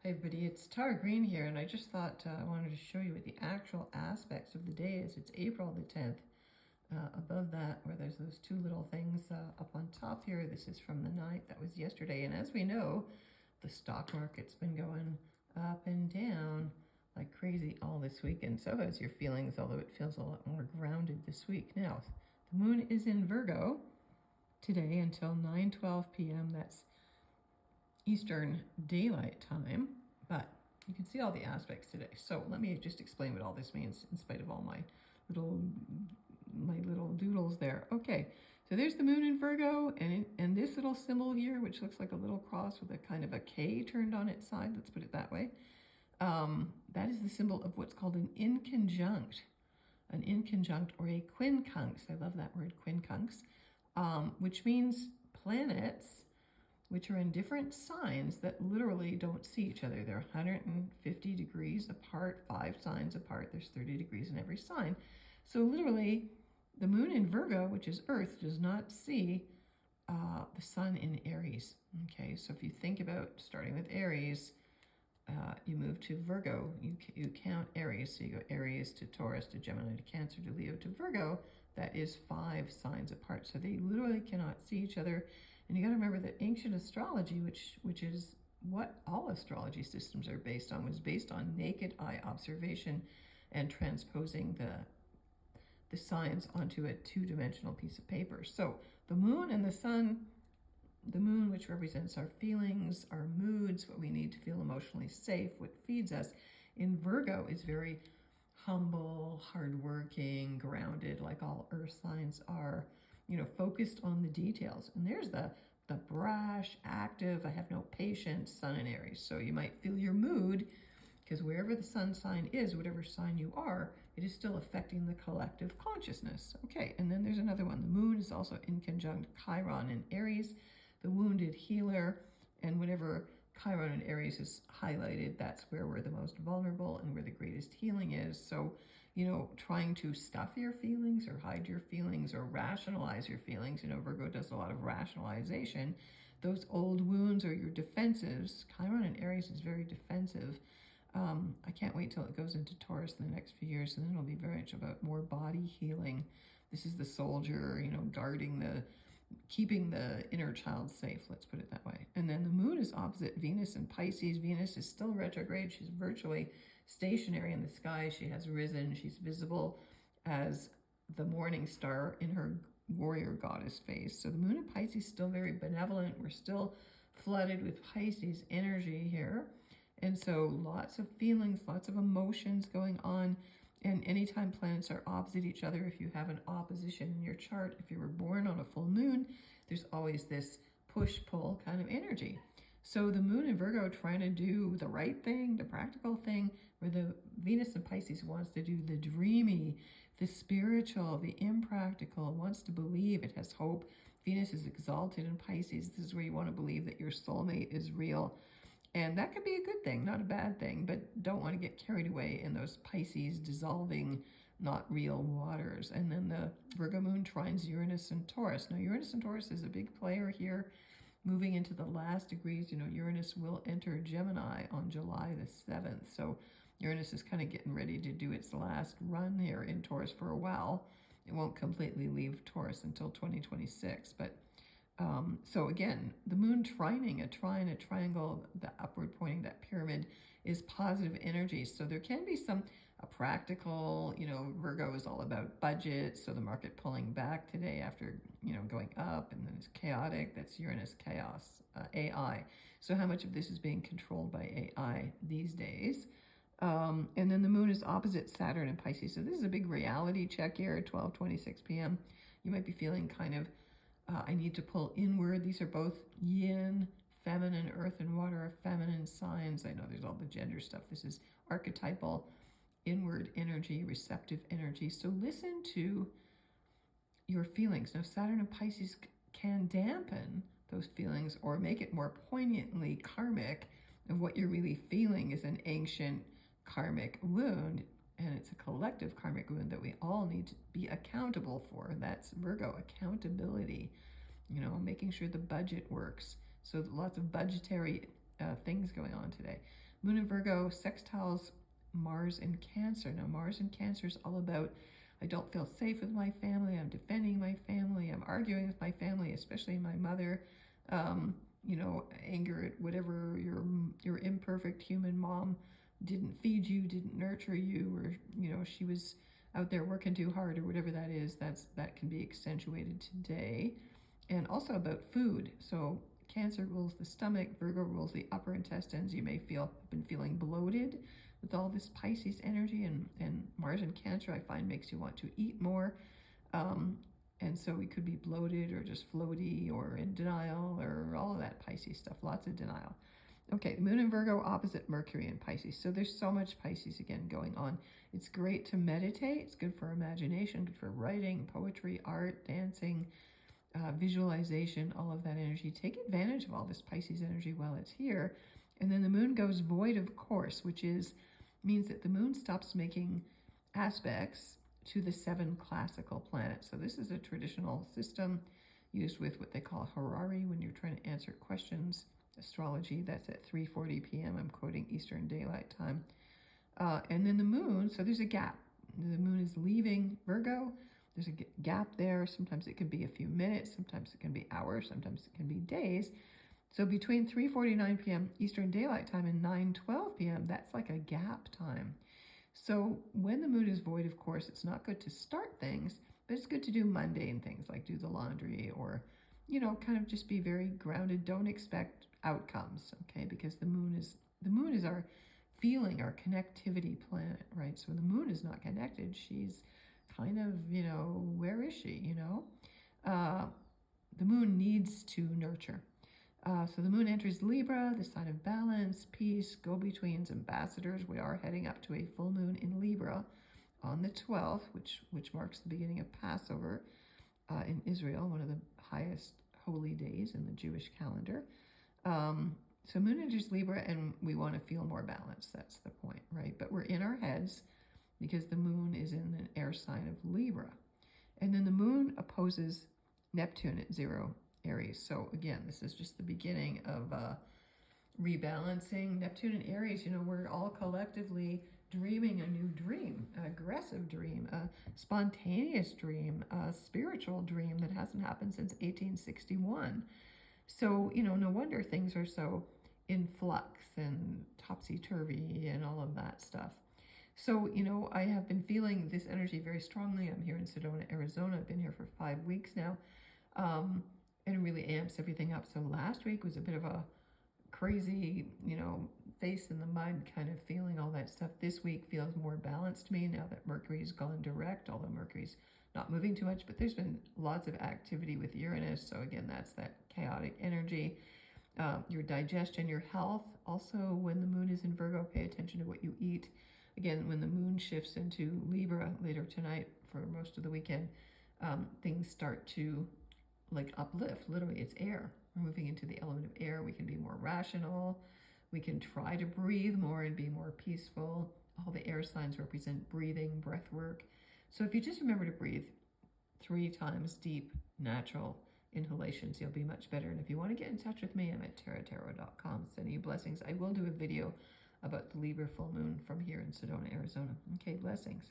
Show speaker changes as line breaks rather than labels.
Hey everybody, it's Tara Green here, and I just thought I wanted to show you what the actual aspects of the day is. It's April the 10th. Above that, where there's those two little things up on top here, this is from the 9th. That was yesterday. And as we know, the stock market's been going up and down like crazy all this week, and so has your feelings, although it feels a lot more grounded this week. Now, the moon is in Virgo today until 9:12 p.m. That's Eastern Daylight Time, but you can see all the aspects today. So let me just explain what all this means in spite of all my little doodles there. Okay, so there's the moon in Virgo, and this little symbol here, which looks like a little cross with a kind of a K turned on its side, let's put it that way. That is the symbol of what's called an inconjunct or a quincunx. I love that word, quincunx, which means planets which are in different signs that literally don't see each other. They're 150 degrees apart, 5 signs apart. There's 30 degrees in every sign. So literally, the moon in Virgo, which is Earth, does not see the sun in Aries. Okay, so if you think about starting with Aries, you move to Virgo, you count Aries. So you go Aries to Taurus to Gemini to Cancer to Leo to Virgo. That is 5 signs apart. So they literally cannot see each other. And you got to remember that ancient astrology, which is what all astrology systems are based on, was based on naked eye observation and transposing the signs onto a 2-dimensional piece of paper. So the moon and the sun, the moon, which represents our feelings, our moods, what we need to feel emotionally safe, what feeds us, in Virgo is very humble, hardworking, grounded, like all earth signs are, focused on the details. And there's the brash, active, I have no patience, sun in Aries. So you might feel your mood, because wherever the sun sign is, whatever sign you are, it is still affecting the collective consciousness. Okay, and then there's another one. The moon is also in conjunct Chiron in Aries, the wounded healer, and whatever Chiron in Aries is highlighted, that's where we're the most vulnerable and where the greatest healing is. So, trying to stuff your feelings or hide your feelings or rationalize your feelings, Virgo does a lot of rationalization. Those old wounds are your defensives. Chiron in Aries is very defensive. I can't wait till it goes into Taurus in the next few years, and then it'll be very much about more body healing. This is the soldier, guarding keeping the inner child safe, let's put it that way. And then the moon is opposite Venus in Pisces. Venus is still retrograde. She's virtually stationary in the sky. She has risen. She's visible as the morning star in her warrior goddess phase. So the moon in Pisces is still very benevolent. We're still flooded with Pisces energy here. And so lots of feelings, lots of emotions going on. And anytime planets are opposite each other, if you have an opposition in your chart, if you were born on a full moon, there's always this push-pull kind of energy. So the moon in Virgo trying to do the right thing, the practical thing, where the Venus in Pisces wants to do the dreamy, the spiritual, the impractical, wants to believe, it has hope. Venus is exalted in Pisces. This is where you want to believe that your soulmate is real. And that could be a good thing, not a bad thing, but don't want to get carried away in those Pisces dissolving, not real waters. And then the Virgo moon trines Uranus and Taurus. Now, Uranus and Taurus is a big player here, moving into the last degrees. Uranus will enter Gemini on July the 7th. So Uranus is kind of getting ready to do its last run here in Taurus for a while. It won't completely leave Taurus until 2026, but so again, the moon trining, a trine, a triangle, the upward pointing, that pyramid is positive energy. So there can be a practical, Virgo is all about budget. So the market pulling back today after, going up, and then it's chaotic. That's Uranus chaos, AI. So how much of this is being controlled by AI these days? And then the moon is opposite Saturn in Pisces. So this is a big reality check here at 12:26 p.m. You might be feeling kind of, I need to pull inward. These are both yin, feminine, earth and water are feminine signs. I know there's all the gender stuff. This is archetypal, inward energy, receptive energy. So listen to your feelings. Now, Saturn and Pisces can dampen those feelings or make it more poignantly karmic, and what you're really feeling is an ancient karmic wound. And it's a collective karmic wound that we all need to be accountable for. That's Virgo, accountability, making sure the budget works. So lots of budgetary things going on today. Moon in Virgo sextiles Mars in Cancer. Now, Mars in Cancer is all about, I don't feel safe with my family, I'm defending my family, I'm arguing with my family, especially my mother. You know, anger at whatever your imperfect human mom didn't feed you, didn't nurture you, or, you know, she was out there working too hard, or whatever that is. That can be accentuated today. And also about food. So Cancer rules the stomach, Virgo rules the upper intestines. You may been feeling bloated with all this Pisces energy, and Mars in Cancer, I find, makes you want to eat more. And so we could be bloated or just floaty or in denial or all of that Pisces stuff, lots of denial. Okay, Moon in Virgo opposite Mercury in Pisces. So there's so much Pisces again going on. It's great to meditate. It's good for imagination, good for writing, poetry, art, dancing, visualization, all of that energy. Take advantage of all this Pisces energy while it's here. And then the moon goes void of course, which means that the moon stops making aspects to the 7 classical planets. So this is a traditional system used with what they call horary when you're trying to answer questions. Astrology, that's at 3:40 p.m. I'm quoting Eastern Daylight Time. And then the moon, so there's a gap. The moon is leaving Virgo. There's a gap there. Sometimes it can be a few minutes. Sometimes it can be hours. Sometimes it can be days. So between 3:49 p.m. Eastern Daylight Time and 9:12 p.m., that's like a gap time. So when the moon is void, of course, it's not good to start things, but it's good to do mundane things like do the laundry or, you know, kind of just be very grounded. Don't expect outcomes, okay? Because the moon is our feeling, our connectivity planet, right? So when the moon is not connected, she's kind of, you know, where is she, you know? The moon needs to nurture. So the moon enters Libra, the sign of balance, peace, go-betweens, ambassadors. We are heading up to a full moon in Libra on the 12th, which marks the beginning of Passover in Israel, one of the highest holy days in the Jewish calendar. So moon enters Libra, and we want to feel more balanced. That's the point, right? But we're in our heads because the moon is in an air sign of Libra. And then the moon opposes Neptune at 0 Aries. So again, this is just the beginning of rebalancing. Neptune and Aries, you know, we're all collectively dreaming a new dream, an aggressive dream, a spontaneous dream, a spiritual dream that hasn't happened since 1861. So, you know, no wonder things are so in flux and topsy-turvy and all of that stuff. So, you know, I have been feeling this energy very strongly. I'm here in Sedona, Arizona. I've been here for 5 weeks now. And it really amps everything up. So last week was a bit of a crazy, you know, face in the mud kind of feeling, all that stuff. This week feels more balanced to me now that Mercury's gone direct, although Mercury's not moving too much, but there's been lots of activity with Uranus. So again, that's that chaotic energy. Your digestion, your health. Also, when the moon is in Virgo, pay attention to what you eat. Again, when the moon shifts into Libra later tonight for most of the weekend, things start to like uplift. Literally, it's air. We're moving into the element of air. We can be more rational. We can try to breathe more and be more peaceful. All the air signs represent breathing, breath work. So if you just remember to breathe 3 times deep, natural inhalations, you'll be much better. And if you want to get in touch with me, I'm at tarottarot.com. Sending you blessings. I will do a video about the Libra full moon from here in Sedona, Arizona. Okay, blessings.